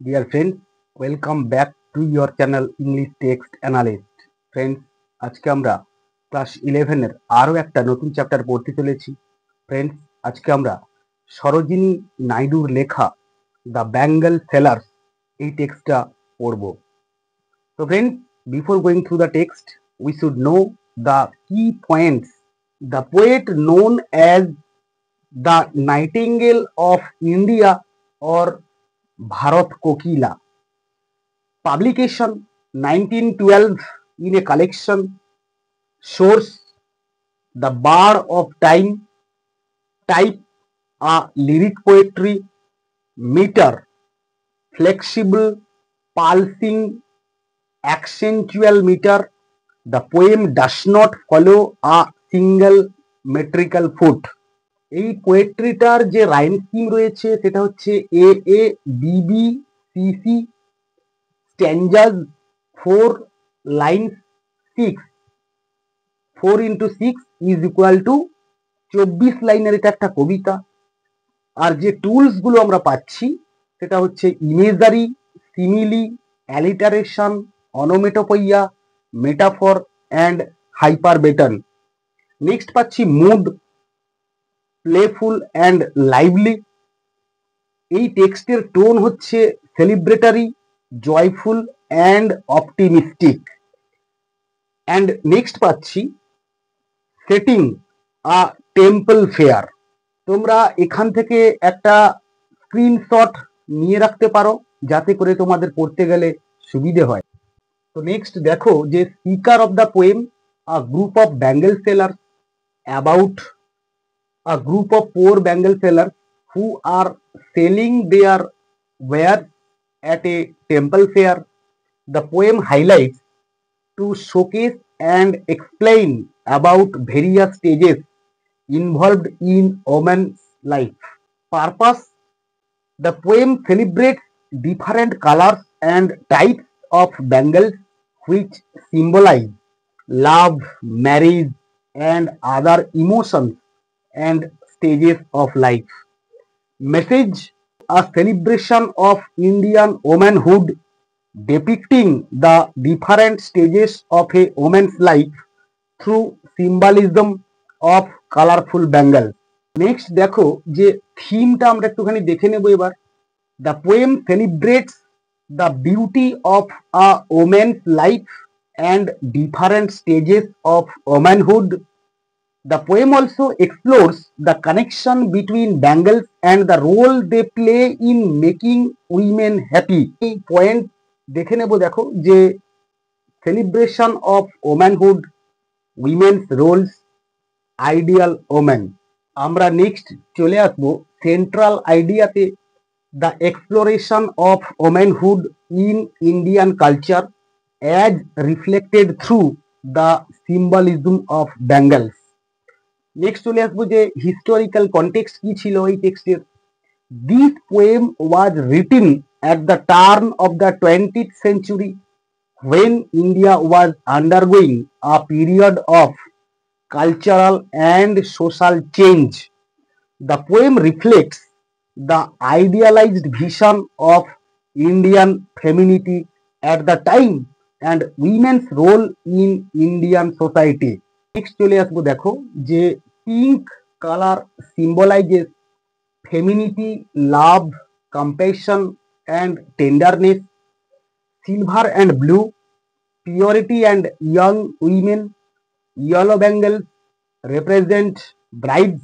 Dear friends, welcome back to your channel English Text Analyst. Friends, আজকে আমরা class 11 এর আরো একটা নতুন চ্যাপ্টার পড়তে চলেছি। ফ্রেন্ডস, আজকে আমরা সরোজিনী নাইডুর লেখা দ্য ব্যাঙ্গল সেলার্স এই টেক্সটটা পড়ব। So friends, before going through the text, we should know the key points. The poet known as the Nightingale of India or Bharat Kokila. Publication 1912 in a collection. Source The Bar of Time. Type a lyric poetry. Meter flexible, pulsing, accentual meter. The poem does not follow a single metrical foot. এই পোয়েট্রিটার যে rhyme scheme রয়েছে সেটা হচ্ছে A A B B C C standards 4 lines 6 4 into 6 is equal to 24 লাইনের এটা একটা কবিতা। আর যে tools গুলো আমরা পাচ্ছি সেটা হচ্ছে imagery, simile, alliteration, onomatopoeia, metaphor and hyperbaton. Next পাচ্ছি মুড, প্লেফুল অ্যান্ড লাইভলি। এই টেক্সটের টোন হচ্ছে celebratory, joyful and optimistic. And next পাচ্ছি সেটিং আ টেম্পল ফেয়ার। তোমরা এখান থেকে একটা স্ক্রিনশট নিয়ে রাখতে পারো যাতে করে তোমাদের পড়তে গেলে সুবিধে হয়। তো নেক্সট দেখো যে speaker of the poem a group of Bengal seller, about a group of poor bangle sellers who are selling their wares at a temple fair. The poem highlights to showcase and explain about various stages involved in woman's life. Purpose: the poem celebrates different colors and types of bangles which symbolize love, marriage, and other emotions and stages of life. Message: a celebration of Indian womanhood depicting the different stages of a woman's life through symbolism of colorful bangles. Next দেখো যে থিমটা আমরা একটুখানি দেখে নেব এবার। The poem celebrates the beauty of a women's life and different stages of womanhood. The poem also explores the connection between bangles and the role they play in making women happy. এই point দেখে নেব। দেখো যে celebration of womanhood, women's roles, ideal women. আমরা next চলে আসবো central আইডিয়াতে, the exploration of womanhood in Indian culture as reflected through the symbolism of bangles. Next চলে আসবো যে হিস্টোরিক্যাল কনটেক্সট কি ছিল এই টেক্সটের। This poem was written at the turn of the 20th century when India was undergoing a period of cultural and social change. The poem reflects the idealized vision of Indian femininity at the time and women's role in Indian society. Next চলে আসবো দেখো যে pink colour symbolizes femininity, love, compassion and tenderness. Silver and blue purity and young women. Yellow bangles represent brides.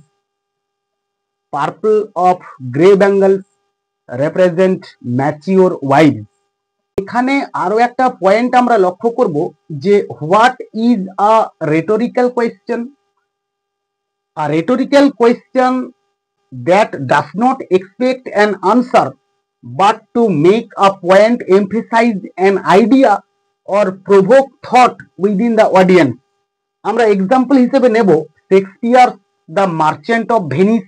Purple of grey bangles represent mature wives. এখানে আরো একটা point আমরা লক্ষ্য করব যে what is a rhetorical question? A rhetorical question that does not expect an answer but to make a point, emphasize an idea or provoke thought within the audience. আমরা example হিসেবে নেব Shakespeare the merchant of Venice,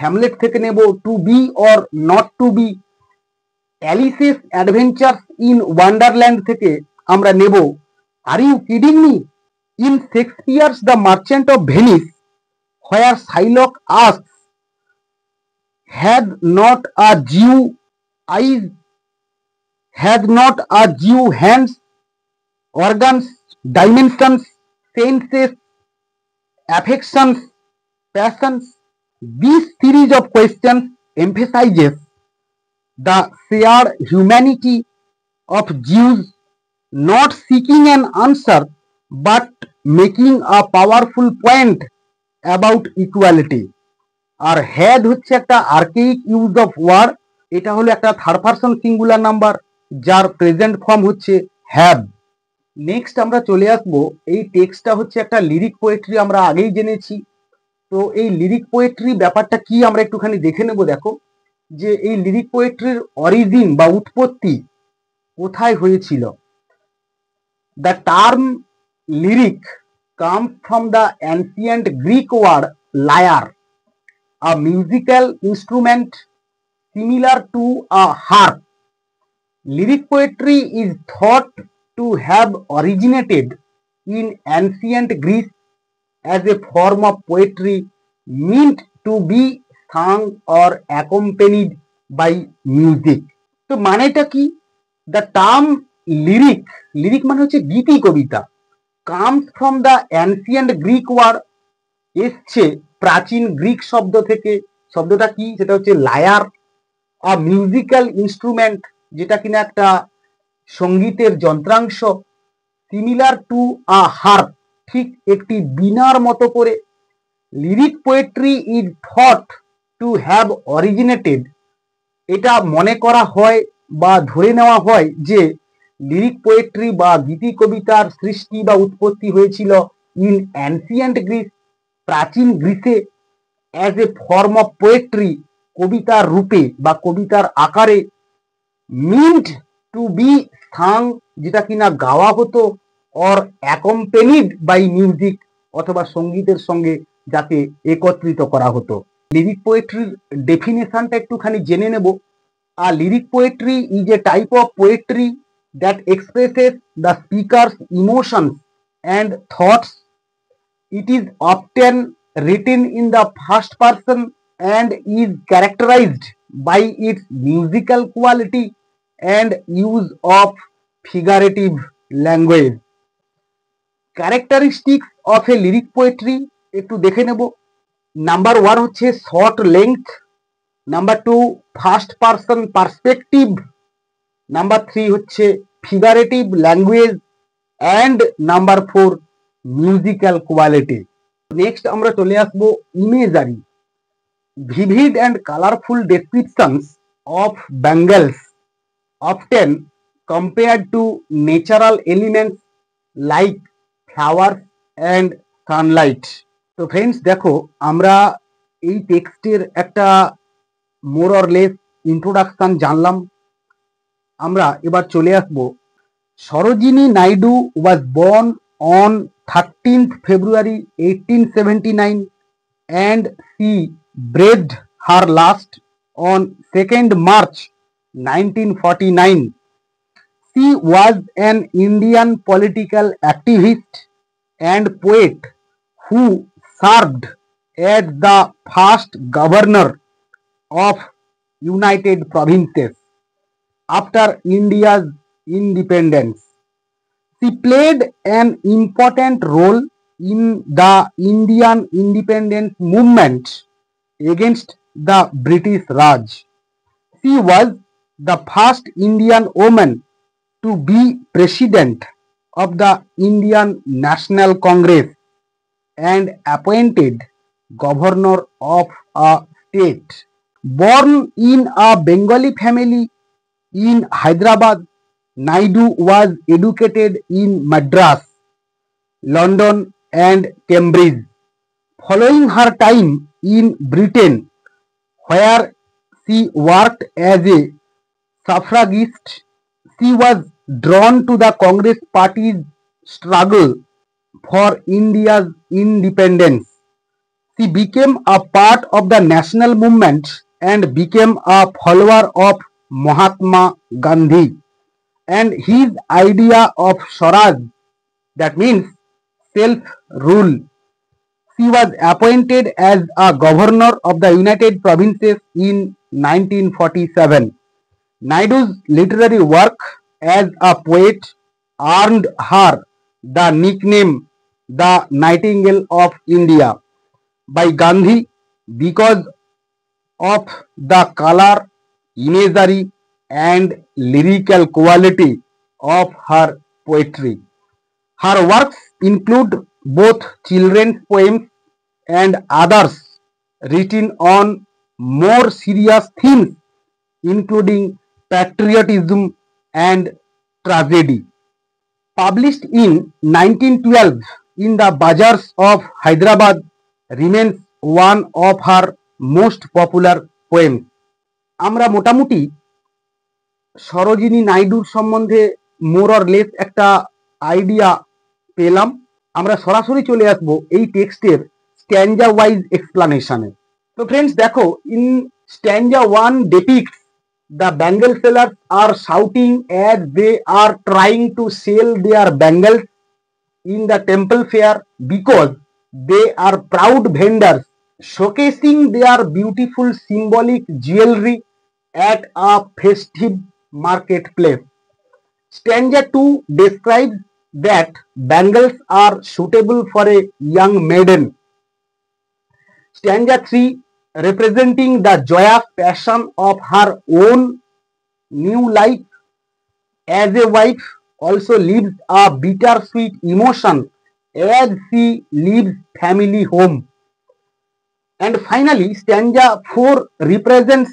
Hamlet থেকে নেব to be or not to be. Alice's adventures in Wonderland থেকে আমরা নেব are you kidding me. In Shakespeare's the merchant of Venice where Shylock asks had not a Jew eyes has not a due hands, organs, dimensions, senses, affections, passions. This series of questions emphasizes the shared humanity of Jews, not seeking an answer but making a powerful point about equality. আর had হচ্ছে একটা archaic use of word, এটা হলো একটা third person singular number যার present form হচ্ছে have. Next আমরা চলে আসবো, এই টেক্সটটা হচ্ছে একটা লিরিক পোয়েট্রি, আমরা আগেই জেনেছি। তো এই লিরিক পোয়েট্রি ব্যাপারটা কি আমরা একটুখানি দেখে নেব। দেখো যে এই লিরিক পোয়েট্রির অরিজিন বা উৎপত্তি কোথায় হয়েছিল। The term lyric comes from the ancient Greek word lyre, a musical instrument similar to a harp. Lyric poetry is thought to have originated in ancient Greece as a form of poetry meant to be sung or accompanied by music. তো মানেটা কি? The term lyric, lyric মানে হচ্ছে গীতি কবিতা, comes from the ancient Greek word, এসছে প্রাচীন Greek শব্দ থেকে। শব্দটা কি? সেটা হচ্ছে লায়ার, আ মিউজিক্যাল ইনস্ট্রুমেন্ট, যেটা কিনা একটা সঙ্গীতের যন্ত্রাংশ, সিমিলার টু আ হার্প, ঠিক একটি বীণার মতো করে। Lyric poetry is thought to have originated, এটা মনে করা হয় বা ধরে নেওয়া হয় যে লিরিক পোয়েট্রি বা গীতি কবিতার সৃষ্টি বা উৎপত্তি হয়েছিল ইন অ্যানসিয়েন্ট গ্রিস, প্রাচীন গ্রিসে, as a form of poetry, কবিতার রূপে বা কবিতার আকারে, মিন্ট টু বি সাং, যেটা কিনা গাওয়া হতো, অর অ্যাকম্পেনিড বাই মিউজিক, অথবা সঙ্গীতের সঙ্গে যাতে একত্রিত করা হতো। লিরিক পোয়েট্রির ডেফিনেশনটা একটুখানি জেনে নেব। আর lyric poetry is a type of poetry that expresses the speaker's emotions and thoughts. It is often written in the first person and is characterized by its musical quality and use of figurative language. Characteristics of a lyric poetry একটু দেখে নেব। Number 1 হচ্ছে short length, number 2 first person perspective, number 3 হচ্ছে figurative language, and number 4 musical quality. Next আমরা চলে আসবো imagery. Vivid and colourful descriptions of bangles often compared two natural elements like flowers and Sunlight. তো friends দেখো, আমরা এই টেক্সটের একটা মোর অর লেস ইন্ট্রোডাকশন জানলাম। আমরা এবার চলে আসব, Sarojini Naidu was born on 13th February 1879 and she breathed her last on 2nd March 1949. She was an Indian political activist and poet who served as the first governor of United Provinces after India's independence. She played an important role in the Indian independence movement against the British Raj. She was the first Indian woman to be president of the Indian National Congress and appointed governor of a state. Born in a Bengali family in Hyderabad, Naidu was educated in Madras, London and Cambridge. Following her time in Britain, where she worked as a suffragist, she was drawn to the Congress Party's struggle for India's independence. She became a part of the national movement and became a follower of Mahatma Gandhi and his idea of Swaraj, that means self-rule. She was appointed as a governor of the United Provinces in 1947. Naidu's literary work as a poet earned her the nickname the Nightingale of India by Gandhi because of the color, imagery, and lyrical quality of her poetry. Her works include both children's poems and others written on more serious themes, including patriotism and tragedy. Published in 1912 in the Bazaars of Hyderabad, remains one of her most popular poems. আমরা মোটামুটি সরোজিনী নাইডুর সম্বন্ধে more or less একটা idea পেলাম। আমরা সরাসরি চলে আসবো এই টেক্সটের স্ট্যান্জা ওয়াইজ এক্সপ্লানেশনে। তো ফ্রেন্ডস দেখো, in স্ট্যান্জা 1 depicts the bangle sellers are shouting as they are trying to sell their bangles in the temple fair because they are proud vendors showcasing their beautiful symbolic jewelry at a festive marketplace. Stanza 2 describes that bangles are suitable for a young maiden. Stanza 3, representing the joyous passion of her own new life as a wife, also leaves a bittersweet emotion as she leaves family home. And finally, stanza 4 represents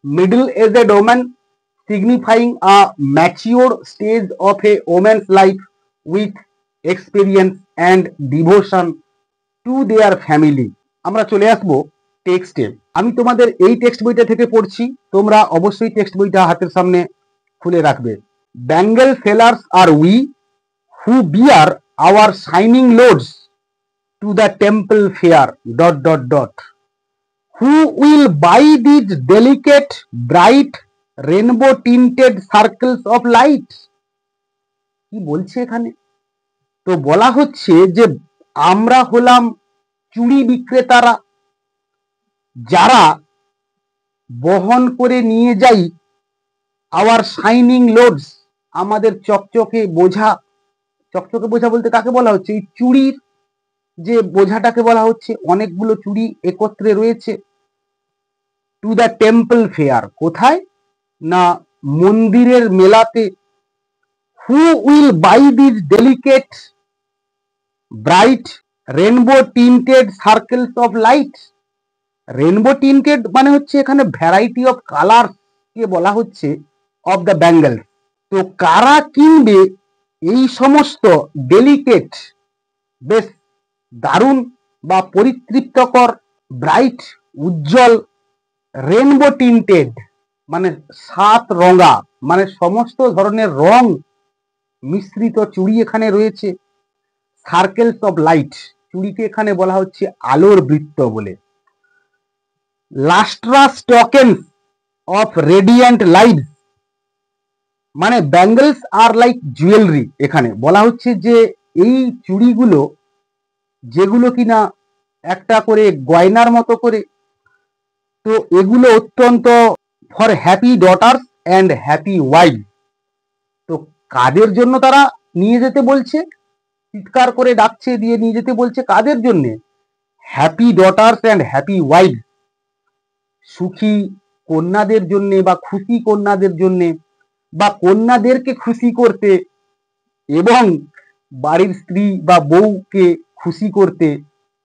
middle-aged woman, signifying a mature stage of a woman's life with experience and devotion to their family. আমরা চলে আসবো টেক্সটে। আমি তোমাদের এই text বইটা থেকে পড়ছি, তোমরা অবশ্যই টেক্সট বইটা হাতের সামনে খুলে রাখবে। Bangle sellers are we who bear our shining loads to the temple fair dot dot dot who will buy these delicate bright rainbow tinted circles of light. কি বলছে এখানে? তো বলা হচ্ছে যে আমরা হলাম চুড়ি বিক্রেতারা, যারা বহন করে নিয়ে যাই আওয়ার শাইনিং লোডস, আমাদের চকচকে বোঝা। চকচকে বোঝা বলতে কাকে বলা হচ্ছে? এই চুড়ির যে বোঝাটাকে বলা হচ্ছে, অনেকগুলো চুড়ি একত্রে রয়েছে। টু দ্য টেম্পল ফেয়ার, কোথায় না মন্দিরের মেলাতে। হু will by this delicate bright rainbow tinted circles of light. Rainbow tinted মানে হচ্ছে এখানে ভ্যারাইটি অফ কালার কে বলা হচ্ছে অফ দ্য ব্যাঙ্গেলস। তো কারা কিনবে এই সমস্ত ডেলিকেট, বেশ দারুণ বা পরিতৃপ্তকর, ব্রাইট উজ্জ্বল, রেনবো টিন্টেড মানে সাত রঙা, মানে সমস্ত ধরনের রং মিশ্রিত চুড়ি এখানে রয়েছে। সার্কেলস অফ লাইট, চুড়িকে এখানে বলা হচ্ছে আলোর বৃত্ত বলে। Lustrous tokens of radiant light, মানে ব্যাঙ্গলস আর লাইক জুয়েলারি। এখানে বলা হচ্ছে যে এই চুড়িগুলো, যেগুলো কিনা একটা করে গয়নার মতো করে, তো এগুলো অত্যন্ত for happy daughters and happy wife. তো কাদের জন্য তারা নিয়ে যেতে বলছে? চিৎকার করে ডাকছে, দিয়ে নিয়ে যেতে বলছে কাদের জন্য? Happy daughters and happy wife, সুখী কন্যাদের জন্য বা খুশি কন্যাদের জন্য, বা কন্যাদেরকে খুশি করতে এবং বাড়ির স্ত্রী বা বউকে খুশি করতে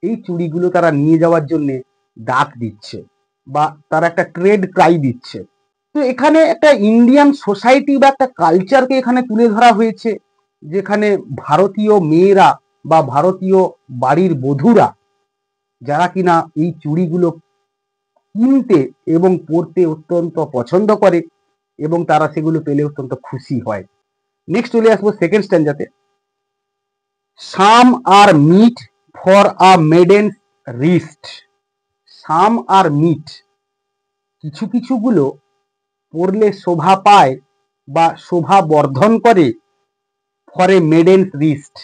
এই চুড়িগুলো তারা নিয়ে যাওয়ার জন্য ডাক দিচ্ছে, বা তারা একটা ট্রেড ক্রাই দিচ্ছে। তো এখানে একটা ইন্ডিয়ান সোসাইটি বা একটা কালচারকে এখানে তুলে ধরা হয়েছে, যেখানে ভারতীয় মেয়েরা বা ভারতীয় বাড়ির বধূরা যারা কিনা এই চুড়িগুলো কিনতে এবং পরতে অত্যন্ত পছন্দ করে এবং তারা সেগুলো পেলে অত্যন্ত খুশি হয়। নেক্সট চলে আসবো সেকেন্ড স্ট্যান্জাতে। Some are meet for a maiden's wrist. Some are meet, কিছু কিছুগুলো পরলে শোভা পায় বা শোভা বর্ধন করে। ফর এ মেডেন্স রিস্ট,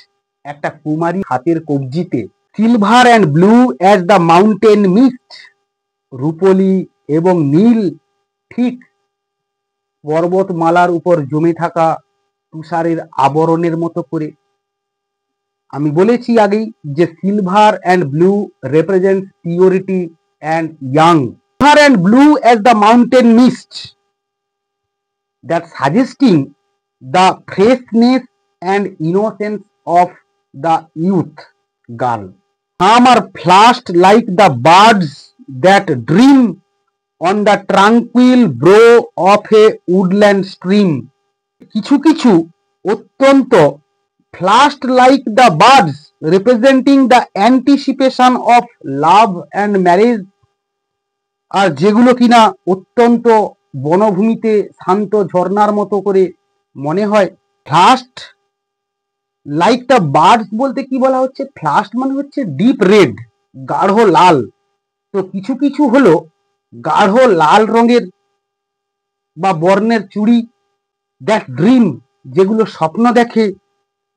একটা কুমারী হাতের কবজিতে। Silver and blue as the mountain mist, রূপলি এবং নীল ঠিক পর্বতমালার উপর জমে থাকা তুষারের আবরণের মতো করে। আমি বলেছি আগেই যে silver and blue represents purity and young, silver and blue as the mountain mist that suggesting the freshness and innocence of the youth girl. Some are flushed like the birds that dream on the tranquil brow of a woodland stream. কিছু কিছু অত্যন্ত flushed like the birds representing the anticipation of love and marriage, আর যেগুলো কিনা অত্যন্ত বনভূমিতে শান্ত ঝর্ণার মতো করে মনে হয়। ফ্লাস্ট লাইক দ্য বার্ডস বলতে কি বলা হচ্ছে, ফ্লাস্ট মানে হচ্ছে ডিপ রেড, গাঢ় লাল। তো কিছু কিছু হলো গাঢ় লাল রঙের বা বর্ণের চুড়ি, দ্যাট ড্রিম যেগুলো স্বপ্ন দেখে,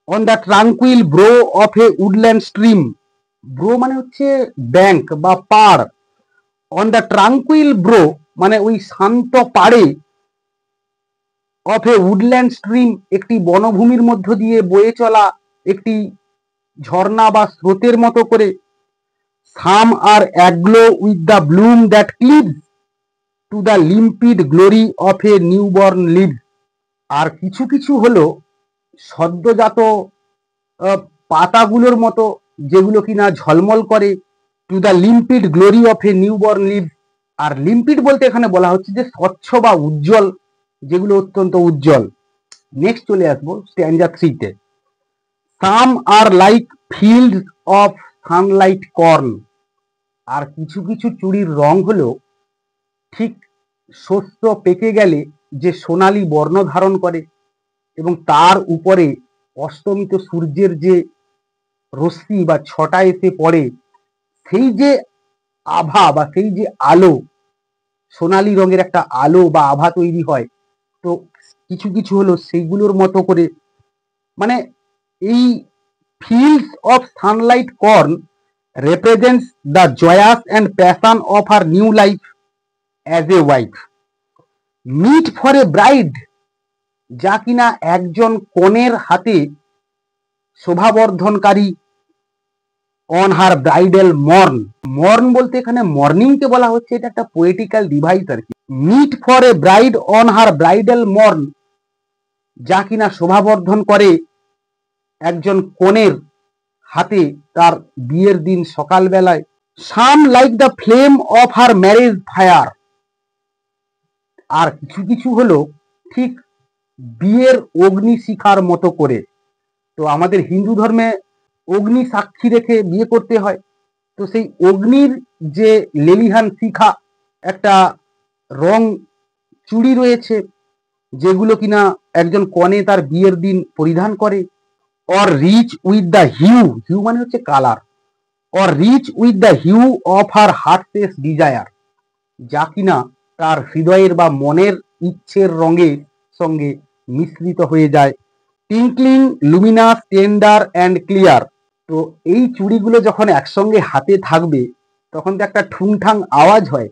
on the tranquil bro of A woodland stream, bro মানে হচ্ছে ব্যাংক বা পাড়, অন দ্য ট্রাঙ্কুইল ব্রো মানে ওই শান্ত পাড়ে, অফ এ উডল্যান্ড স্ট্রিম একটি বনভূমির মধ্য দিয়ে বয়ে চলা একটি ঝর্ণা বা স্রোতের মতো করে। Some are aglow with the bloom that cleaves to the limpid glory of a newborn leaf, আর কিছু কিছু হলো সদ্যজাত পাতাগুলোর মতো যেগুলো কিনা ঝলমল করে, to the limpid glory of a newborn leaf. আর লিম্পিড বলতে এখানে বলা হচ্ছে যে স্বচ্ছ বা উজ্জ্বল, যেগুলো অত্যন্ত উজ্জ্বল। নেক্সট চলে আসবো স্ট্যাঞ্জা 3-তে। Some are like fields of sunlight corn, আর কিছু কিছু চুড়ির রং হলো ঠিক শস্য পেকে গেলে যে সোনালী বর্ণ ধারণ করে এবং তার উপরে অস্তমিত সূর্যের যে রশ্মি বা ছটা এসে পড়ে, সেই যে আভা বা সেই যে আলো, সোনালী রঙের একটা আলো বা আভা তৈরি হয়। তো কিছু কিছু হলো সেইগুলোর মতো করে, মানে এই fields of sunlight corn represents the joyous and passion of her new life as a wife. Meet for a bride, যা কিনা একজন কনের হাতে শোভাবর্ধনকারী, on her bridal morn, morn বলতে এখানে মর্নিংকে বলা হচ্ছে, এটা একটা পোয়েটিক্যাল ডিভাইস আর কি। Meet for a bride on her bridal morn, যা কিনা শোভাবর্ধন করে একজন কনের হাতে তার বিয়ের দিন সকালবেলায়। Some like the flame of her marriage fire, আর কিছু কিছু হলো ঠিক বিয়ের অগ্নিশিখার মতো করে। তো আমাদের হিন্দু ধর্মে অগ্নি সাক্ষী রেখে বিয়ে করতে হয়, তো সেই অগ্নির যে লেলিহান শিখা একটা রং চুড়ি রয়েছে, যেগুলো কিনা একজন কনে তার বিয়ের দিন পরিধান করে। Or rich with the hue, hue মানে হচ্ছে colour, or rich with the hue of her heart's desire, যা কিনা তার হৃদয়ের বা মনের ইচ্ছের রঙের সঙ্গে মিশ্রিত হয়ে যায়। টিঙ্কলিং লুমিনাস টেন্ডার অ্যান্ড ক্লিয়ার, তো এই চুড়িগুলো যখন একসঙ্গে হাতে থাকবে তখন তো একটা ঠুংঠাং আওয়াজ হয়।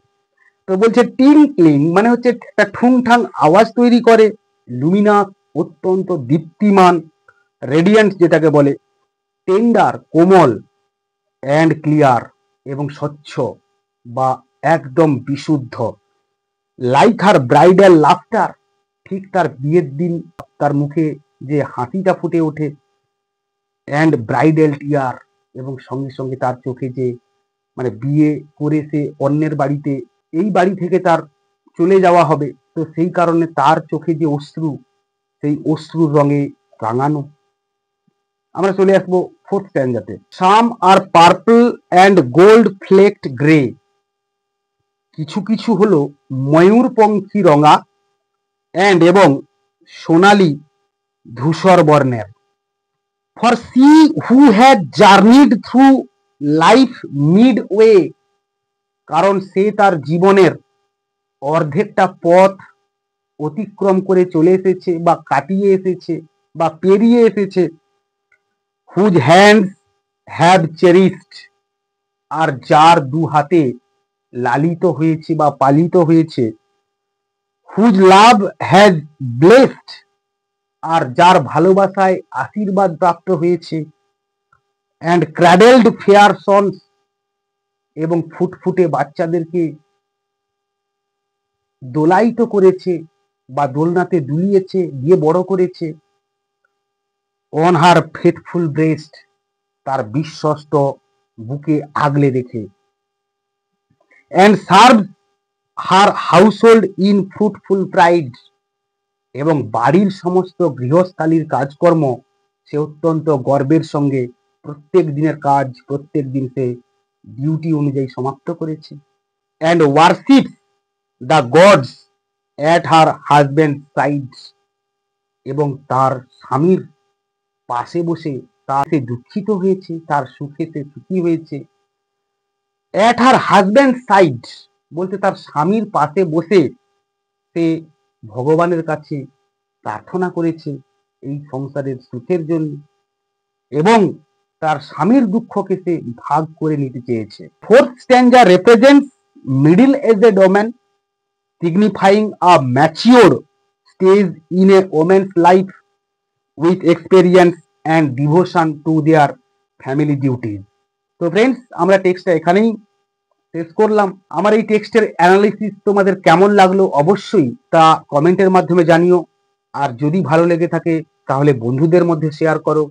তো বলছে টিঙ্কলিং মানে হচ্ছে একটা ঠুংঠাং আওয়াজ তৈরি করে, লুমিনাস অত্যন্ত দীপ্তিমান, রেডিয়েন্ট যেটাকে বলে, টেন্ডার কোমল, অ্যান্ড ক্লিয়ার এবং স্বচ্ছ বা একদম বিশুদ্ধ। লাইক হার ব্রাইডাল লাফটার, ঠিক তার বিয়ের দিন তার মুখে যে হাসিটা ফুটে ওঠে, অ্যান্ড ব্রাইডাল টিয়ার, এবং সঙ্গে সঙ্গে তার চোখে যে, মানে বিয়ে করে সে অন্যের বাড়িতে, এই বাড়ি থেকে তার চলে যাওয়া হবে, তো সেই কারণে তার চোখে যে অশ্রু, সেই অশ্রুর রঙে রাঙানো। আমরা চলে আসবো 4th স্ট্যাঞ্জাতে। Some are purple and gold flecked grey, কিছু কিছু হলো ময়ূরপঙ্খী রঙা অ্যান্ড এবং সোনালী ধূসর বর্ণের। For she who had journeyed through life midway, কারণ সে তার জীবনের অর্ধেকটা পথ অতিক্রম করে চলে এসেছে বা কাটিয়ে এসেছে বা পেরিয়ে এসেছে। হুজ হ্যান্ডস হ্যাভ চেরিশড, আর যার দু হাতে লালিত হয়েছে বা পালিত হয়েছে। হুজ লাভ হ্যাজ ব্লেসড, আর যার ভালোবাসায় আশীর্বাদ প্রাপ্ত হয়েছে, অ্যান্ড ক্র্যাডেলড ফেয়ার সন্স, এবং ফুটফুটে বাচ্চাদেরকে দোলায়িত করেছে বা দোলনাতে দুলিয়েছে, দিয়ে বড় করেছে। অন হার ফেথফুল ব্রেস্ট, তার বিশ্বস্ত বুকে আগলে রেখে। And serve her household in fruitful pride, এবং বাড়ির সমস্ত গৃহস্থালীর কাজকর্ম সে অত্যন্ত গর্বের সঙ্গে প্রত্যেক দিনের কাজ প্রত্যেক দিন সে ডিউটি অনুযায়ী সমাপ্ত করেছে। And worship the gods at her husband side, এবং তার স্বামীর পাশে বসে তার সে দুঃখিত হয়েছে, তার সুখে সে সুখী হয়েছে। অ্যাট হার হাজব্যান্ড সাইড বলতে তার স্বামীর পাশে বসে সে ভগবানের কাছে প্রার্থনা করেছে এই সংসারের সুখের জন্য, এবং তার স্বামীর দুঃখকে সে ভাগ করে নিতে চেয়েছে। Fourth stanza represents middle aged woman, signifying a mature stage in a woman's life with experience and devotion to their family duties. তো ফ্রেন্ডস, আমরা টেক্সটটা এখানেই শেষ করলাম। আমার এই টেক্সটের অ্যানালিসিস তোমাদের কেমন লাগলো অবশ্যই তা কমেন্টের মাধ্যমে জানিও। আর যদি ভালো লেগে থাকে তাহলে বন্ধুদের মধ্যে শেয়ার করো,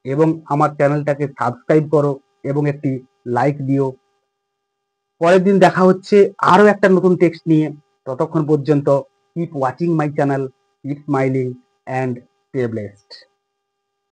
এবং আমার চ্যানেলটাকে সাবস্ক্রাইব করো এবং একটি লাইক দিও। পরের দিন দেখা হচ্ছে আরো একটা নতুন টেক্সট নিয়ে। ততক্ষণ পর্যন্ত keep watching my channel, keep smiling and stay blessed.